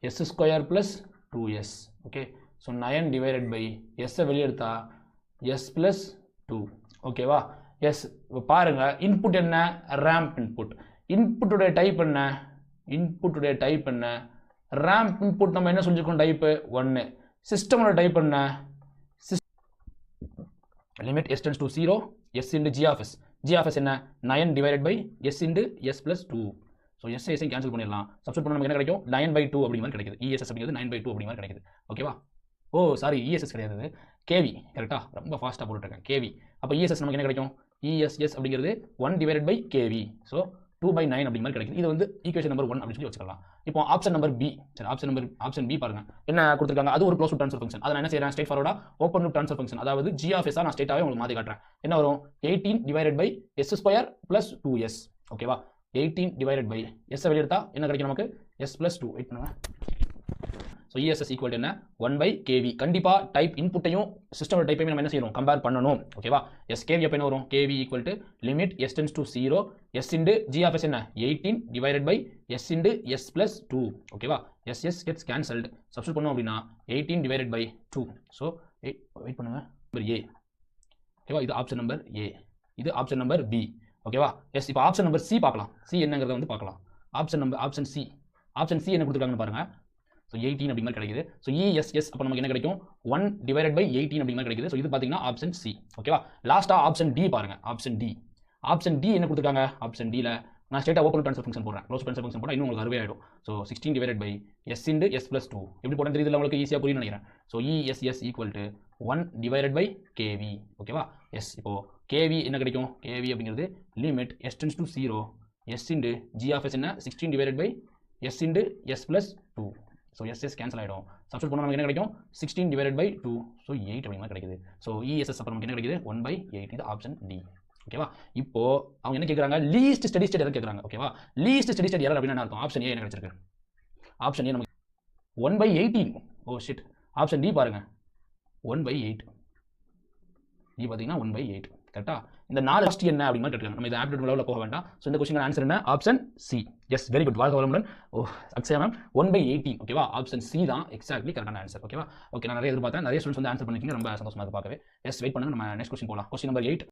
S square plus 2s. Okay, so 9 divided by எஸ்ஸை வெளியே எடுத்தா எஸ் ப்ளஸ் 2. ஓகேவா? எஸ். இப்போ பாருங்கள், இன்புட் என்ன? Ramp input. இன்புட்டுடைய டைப் என்ன? இன்புட்டுடைய டைப் என்ன? ரேம்ப் இன்புட் நம்ம என்ன சொல்லியிருக்கோம்? டைப்பு 1. சிஸ்டமோட டைப் என்ன? Limit s tends to 0 s into g of s. g of s என்ன? 9 divided by s into s plus 2. So S cancel பண்ணிடலாம். சப்ஸ்டிட் பண்ண நமக்கு என்ன கிடைக்கும்? 9/2 அப்படிங்கிற மாதிரி கிடைக்குது. ESS அப்படிங்கிறது 9/2 அப்படிங்கிற மாதிரி கிடைக்குது. ஓகேவா? ஓ சாரி, ESS கிடையாது, கேவி. கரெக்டாக ரொம்ப ஃபாஸ்ட்டாக போட்டுருக்கேன். கேவி. அப்போ ESS நமக்கு என்ன கிடைக்கும்? ESS அப்படிங்கிறது 1 divided by KV. ஸோ 2/9 அப்படிங்கிற மாதிரி கிடைக்குது. இது வந்து ஈக்குவேஷன் நம்பர் 1 அப்படின்னு சொல்லி வச்சுக்கலாம். இப்போ ஆப்ஷன் நம்பர் பி. சரி, ஆப்ஷன் பி பாருங்க, என்ன கொடுத்துருக்காங்க? அது ஒரு க்ளோஸ் லூப் ட்ரான்ஸ்ஃபர் ஃபங்க்ஷன். அதை நான் என்ன செய்யறேன்? ஸ்ட்ரெயிட் ஃபார்வர்டா ஓப்பன் லூப் ட்ரான்ஸ்ஃபர் ஃபங்க்ஷன், அதாவது g of s நான் ஸ்ட்ரெயிட்டாவே உங்களுக்கு மாற்றி காட்டுறேன். என்ன வரும்? 18 divided by s square plus 2s. ஓகேவா? 18 divided by s வெளியே எடுத்தா என்ன கிடைக்கும் நமக்கு? s plus 2. வெயிட் பண்ணுங்க. ஸோ ESS ஈக்குவல் என்ன? 1/KV. கண்டிப்பாக டைப் இன்புட்டையும் சிஸ்டமோட டைப்பையும் நம்ம என்ன செய்யணும்? கம்பேர் பண்ணணும். ஓகேவா? SKV அப்போ என்ன வரும்? KV equal to limit s tends to 0 s into g of s என்ன? 18 divided by s into s plus 2. ஓகேவா? s gets cancelled. சப்ஸ்டிட் பண்ணோம் அப்படின்னா 18 divided by 2. ஸோ வெயிட் பண்ணுங்க. Number A. ஓகேவா? இது ஆப்ஷன் நம்பர் A. இது option number B. ஓகேவா? S. இப்போ ஆப்ஷன் நம்பர் சி பார்க்கலாம். சி என்னங்கிறத வந்து பார்க்கலாம். ஆப்ஷன் சி என்ன கொடுத்துருக்காங்கன்னு பாருங்க. ஸோ 18 அப்படிங்கிற கிடைக்குது. ஸோ ESS அப்போ நமக்கு என்ன கிடைக்கும்? 1 divided by 18 அப்படிங்கிற கிடைக்குது. ஸோ இது பார்த்தீங்கன்னா ஆப்ஷன் சி. ஓகேவா? லாஸ்ட்டாக ஆப்ஷன் டி பாருங்க. ஆப்ஷன் டி என்ன கொடுத்துருக்காங்க? ஆப்ஷன் டியில் நான் ஸ்ட்ரெயிட்டாக ஓப்பன் ட்ரான்ஸ்ஃபர் ஃபங்க்ஷன் போடுறேன். க்ளோஸ் ட்ரான்ஸ்ஃபர் ஃபங்க்ஷன் போட்டால் இன்னும் உங்களுக்கு அறுவே ஆகிடும். So 16 divided by s into s plus 2. எப்படி போட்டேன் தெரியுது? உங்களுக்கு ஈஸியாக புரியும் நினைக்கிறேன். So ESS equal to 1 divided by KV. ஓகேவா? எஸ். இப்போ KV என்ன கிடைக்கும்? KV அப்படிங்கிறது limit s tends to 0 s into g of s என்ன? 16 divided by s into s plus 2. So S cancel ஆகிடும். சப்ஸ்டிட் பண்ணால் நமக்கு என்ன கிடைக்கும்? 16 divided by 2. ஸோ 8 அப்படிங்கிற கிடைக்குது. ஸோ ESS அப்போ நமக்கு என்ன கிடைக்குது? 1/8. இது ஆப்ஷன் டி. ஓகேவா? இப்போ அவங்க என்ன கேட்குறாங்க? லீஸ்ட் ஸ்டெடி ஸ்டேட் எரர் கேட்குறாங்க. ஓகேவா? லீஸ்ட் ஸ்டெடி ஸ்டேட் எரர் அப்படின்னா என்ன அர்த்தம்? ஆப்ஷன் ஏ என்ன கிடைச்சிருக்கு? ஆப்ஷன் ஏ நமக்கு 1/18. Oh shit. ஆப்ஷன் டி பாருங்க, 1/8. டி பார்த்தீங்கன்னா 1/8. கரெக்டா? இந்த 4 ஃபர்ஸ்ட் என்ன அப்படிங்கிற மாதிரி கேட்குறாங்க. நம்ம இதை ஆப்டிடியூட் லெவலில் போக வேண்டாம். ஸோ இந்த கொஸ்டின் ஆன்சர் என்ன? Option C. Yes, very good. வாழ்க வளமுடன். Oh Akshaya ma'am, 1/18. ஓகேவா? ஆப்ஷன் சி தான் எக்ஸாக்ட்லி கரெக்டான ஆன்சர். ஓகேவா? ஓகே, நான் நிறைய எதிர்பார்த்தேன். நிறைய ஸ்டூடெண்ட்ஸ் வந்து ஆன்சர் பண்ணிருக்கீங்க. ரொம்ப சந்தோஷமா இருக்கு பார்க்கவே. எஸ், வெயிட் பண்ணுங்க. நம்ம நெக்ஸ்ட் கொஸ்டின் போகலாம். Question number 8.